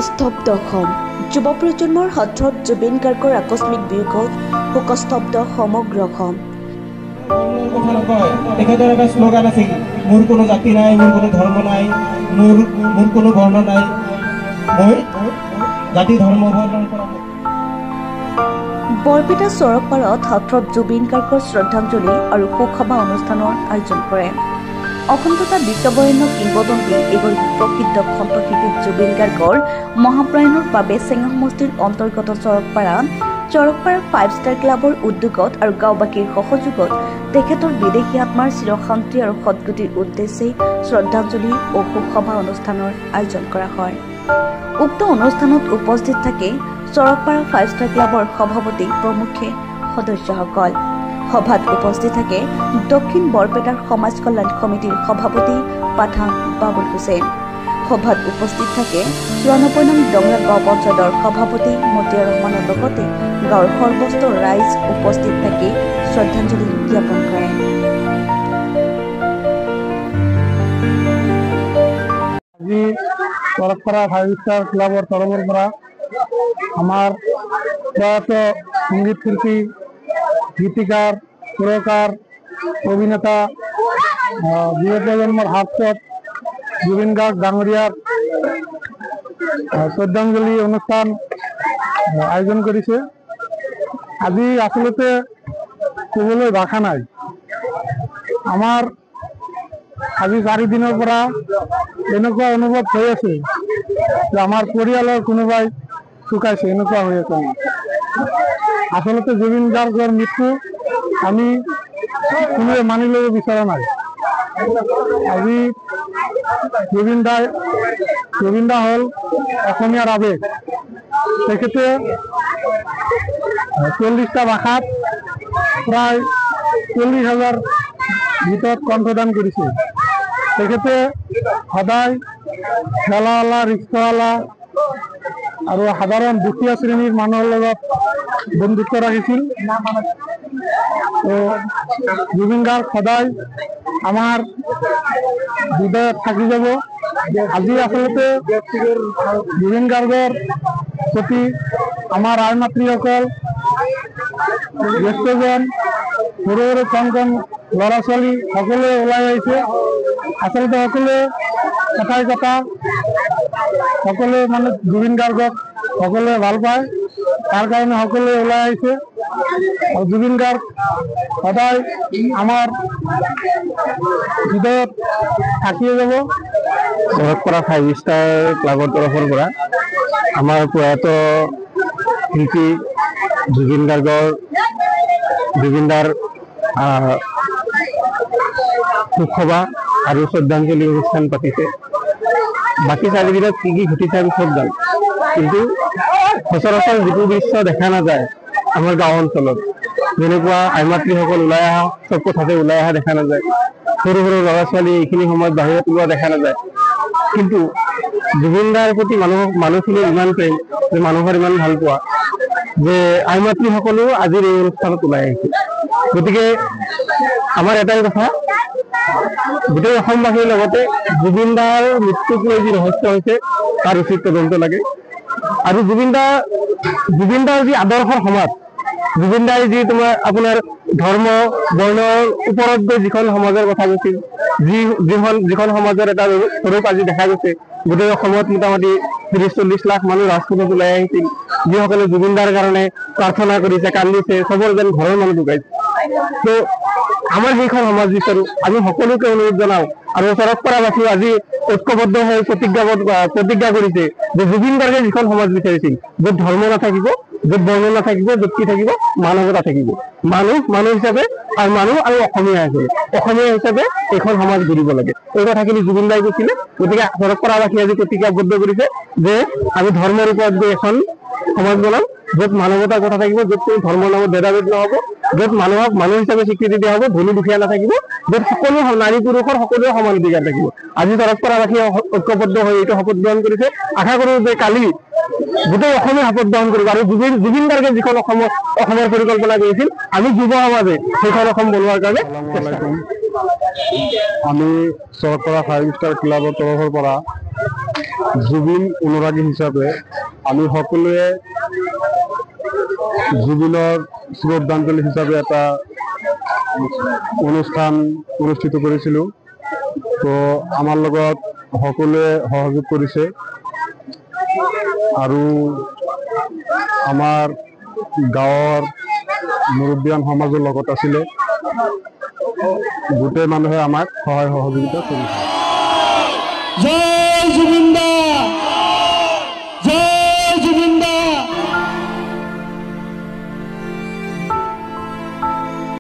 স্তব্ধ অসম যুৱ প্ৰজন্মৰ হঠাৎ জুবিন গাৰ্গৰ আকস্মিক বিয়োগত শোকস্তব্ধ সমগ্ৰ অসম। তেখেতৰ এটা শ্লোগান আছিল, মোৰ কোনো জাতি নাই, মোৰ কোনো ধৰ্ম নাই, মোৰ কোনো বৰ্ণ নাই, মই জাতি ধৰ্ম বৰ্ণৰ পৰা। বৰপেটা চৰকপাৰত হঠাৎ জুবিন গাৰ্গৰ শ্ৰদ্ধাঞ্জলি আৰু শোকসভা অনুষ্ঠানৰ আয়োজন কৰে। অসম তথা বিশ্ববৰেণ্য কিংবদন্তি এগৰাকী প্ৰসিদ্ধ কণ্ঠশিল্পী জুবিন গাৰ্গৰ মহাপ্ৰয়াণৰ বাবে চেঙা সমষ্টিৰ অন্তৰ্গত চৰকপাৰা 5 ষ্টাৰ ক্লাবৰ উদ্যোগত আৰু গাঁওবাসীৰ সহযোগত তেখেতৰ বিদেশী আত্মাৰ চিৰশান্তি আৰু সদ্গতিৰ উদ্দেশ্যে শ্ৰদ্ধাঞ্জলি ও শোকসভা অনুষ্ঠানৰ আয়োজন কৰা হয়। উক্ত অনুষ্ঠানত উপস্থিত থাকে চৰকপাৰা 5 ষ্টাৰ ক্লাবৰ সভাপতি প্ৰমুখ্যে সদস্যসকল। সভাত উপস্থিত থাকে দক্ষিণ বৰপেটাৰ সমাজ কল্যাণ সমিতিৰ সভাপতি পাঠান বাবুল হুছেইন। সভাত উপস্থিত থাকে 94 নং ডংৰা গাঁও পঞ্চায়তৰ সভাপতি মতিয়াৰ ৰহমানৰ লগতে গাঁৱৰ সৰ্বস্ত ৰাইজ উপস্থিত থাকি শ্ৰদ্ধাঞ্জলি জ্ঞাপন কৰে। আজি চৰকপাৰা 5 ষ্টাৰ ক্লাবৰ তৰফৰ পৰা আমাৰ প্ৰয়াত সংগীত শিল্পী, গীতিকাৰ, সুৰকাৰ, অভিনেতা, যুৱ প্ৰজন্মৰ হাতত জুবিন গাৰ্গ ডাঙৰীয়াৰ শ্ৰদ্ধাঞ্জলি অনুষ্ঠান আয়োজন কৰিছে। আজি আচলতে ক'বলৈ ভাষা নাই। আমাৰ আজি 4 দিনৰ পৰা এনেকুৱা অনুভৱ হৈ আছে যে আমাৰ পৰিয়ালৰ কোনোবাই চুকাইছে, এনেকুৱা হৈ আছে। আচলতে জুবিন গাৰ্গৰ মৃত্যু আমি কোনোৱে মানি ল'ব বিচৰা নাই। আজি জুবিন দা হ'ল অসমীয়াৰ আৱেগ। তেখেতে 40টা ভাষাত প্ৰায় 40,000 গীতত কণ্ঠদান কৰিছে। তেখেতে সদায় ঠেলাৱালা, ৰিক্সাৱালা আৰু সাধাৰণ দুখীয়া শ্ৰেণীৰ মানুহৰ লগত বন্ধুত্ব ৰাখিছিল। জুবিন গাৰ্গ সদায় আমাৰ হৃদয়ত থাকি যাব। আজি আচলতে জুবিন গাৰ্গৰ প্ৰতি আমাৰ আই মাতৃসকল, জ্যেষ্ঠজন, সৰু সৰু কণ ল'ৰা ছোৱালী সকলোৱে ওলাই আহিছে। আচলতে সকলোৱে কথাই কথা, সকলোৱে মানে জুবিন গাৰ্গক সকলোৱে ভাল পায়, তাৰ কাৰণে সকলোৱে ওলাই আহিছে। আৰু জুবিন গাৰ্গ সদায় আমাৰ হৃদয়ত থাকিয়ে যাব। চৰকপাৰা 5 ষ্টাৰ ক্লাবৰ তৰফৰ পৰা আমাৰ প্ৰয়াত শিল্পী জুবিন দাৰ শোকসভা আৰু শ্ৰদ্ধাঞ্জলি অনুষ্ঠান পাতিছে। বাকী 4 দিনত কি কি ঘটিছে আমি চব জানো, কিন্তু সচৰাচৰ যিটো দৃশ্য দেখা নাযায় আমাৰ গাঁও অঞ্চলত, যেনেকুৱা আই মাতৃসকল ওলাই অহা, চব কথাতে ওলাই অহা দেখা নাযায়। সৰু সৰু ল'ৰা ছোৱালী এইখিনি সময়ত বাহিৰত ওলোৱা দেখা নাযায়। কিন্তু জুবিন দাৰ প্ৰতি মানুহখিনিৰ ইমান প্ৰেম, যে মানুহৰ ইমান ভাল পোৱা, যে আই মাতৃসকলেও আজিৰ এই অনুষ্ঠানত ওলাই আহিছে। গতিকে আমাৰ এটাই কথা, গোটেই অসমবাসীৰ লগতে জুবিন দাৰ মৃত্যুক লৈ যি ৰহস্য হৈছে তাৰ উচিত তদন্ত লাগে। আৰু জুবিন দাৰ যি আদৰ্শৰ সমাজ, জুবিন দাই যি আপোনাৰ ধৰ্ম বৰ্ণৰ ওপৰত গৈ যিখন সমাজৰ কথা কৈছিল, যিখন সমাজৰ এটা স্বৰূপ আজি দেখা গৈছে। গোটেই অসমত মোটামুটি 30-40 লাখ মানুহ ৰাজপথত ওলাই আহিছিল, যিসকলে জুবিন দাৰ কাৰণে প্ৰাৰ্থনা কৰিছে, কান্দিছে, চবৰ যেন ঘৰৰ মানুহ ঢুকাইছে। ত' আমাৰ সেইখন সমাজ বিচাৰো। আমি সকলোকে অনুৰোধ জনাও আৰু চৰকপাৰাবাসীও আজি ঐক্যবদ্ধ হৈ প্ৰতিজ্ঞা কৰিছে যে জুবিন গাৰ্গে যিখন সমাজ বিচাৰিছিল, য'ত ধৰ্ম নাথাকিব, য'ত বৰ্ণ নাথাকিব, য'ত কি থাকিব, মানৱতা থাকিব, মানুহ হিচাপে, আৰু মানুহ আৰু অসমীয়া হিচাপে এইখন সমাজ গঢ়িব লাগে। এই কথাখিনি জুবিন দাই কৈছিলে। গতিকে চৰকপাৰাবাসী আজি প্ৰতিজ্ঞাবদ্ধ কৰিছে যে আমি ধৰ্মৰ ওপৰত গৈ এখন সমাজ বনাম, য'ত মানৱতাৰ কথা থাকিব, য'ত কোনো ধৰ্মৰ নামত ভেদাভেদ নহ'ব, য'ত মানুহক মানুহ হিচাপে স্বীকৃতি দিয়া হ'ব, ধনী দুখীয়া নাথাকিব, য'ত সকলো নাৰী পুৰুষৰ সকলোৰে সমান অধিকাৰ থাকিব। আজি চৰকপাৰাবাসীয়ে ঐক্যবদ্ধ হৈ এইটো শপত গ্ৰহণ কৰিছে। আশা কৰোঁ যে কালি গোটেই অসমে শপত গ্ৰহণ কৰিব। আৰু জুবিন গাৰ্গে যিখন অসমৰ পৰিকল্পনা কৰিছিল, আমি যুৱ সমাজে সেইখন অসম বনোৱাৰ কাৰণে চেষ্টা কৰিম। আমি চৰকাৰা 5 ষ্টাৰ ক্লাবৰ তৰফৰ পৰা জুবিন অনুৰাগী হিচাপে আমি সকলোৱে জুবিনৰ শ্ৰদ্ধাঞ্জলি হিচাপে এটা অনুষ্ঠান অনুষ্ঠিত কৰিছিলোঁ। তো আমাৰ লগত সকলোৱে সহযোগ কৰিছে আৰু আমাৰ গাঁৱৰ মুৰব্বীয়ান সমাজৰ লগত আছিলে। গোটেই মানুহে আমাক সহায় সহযোগিতা কৰিছে। জয়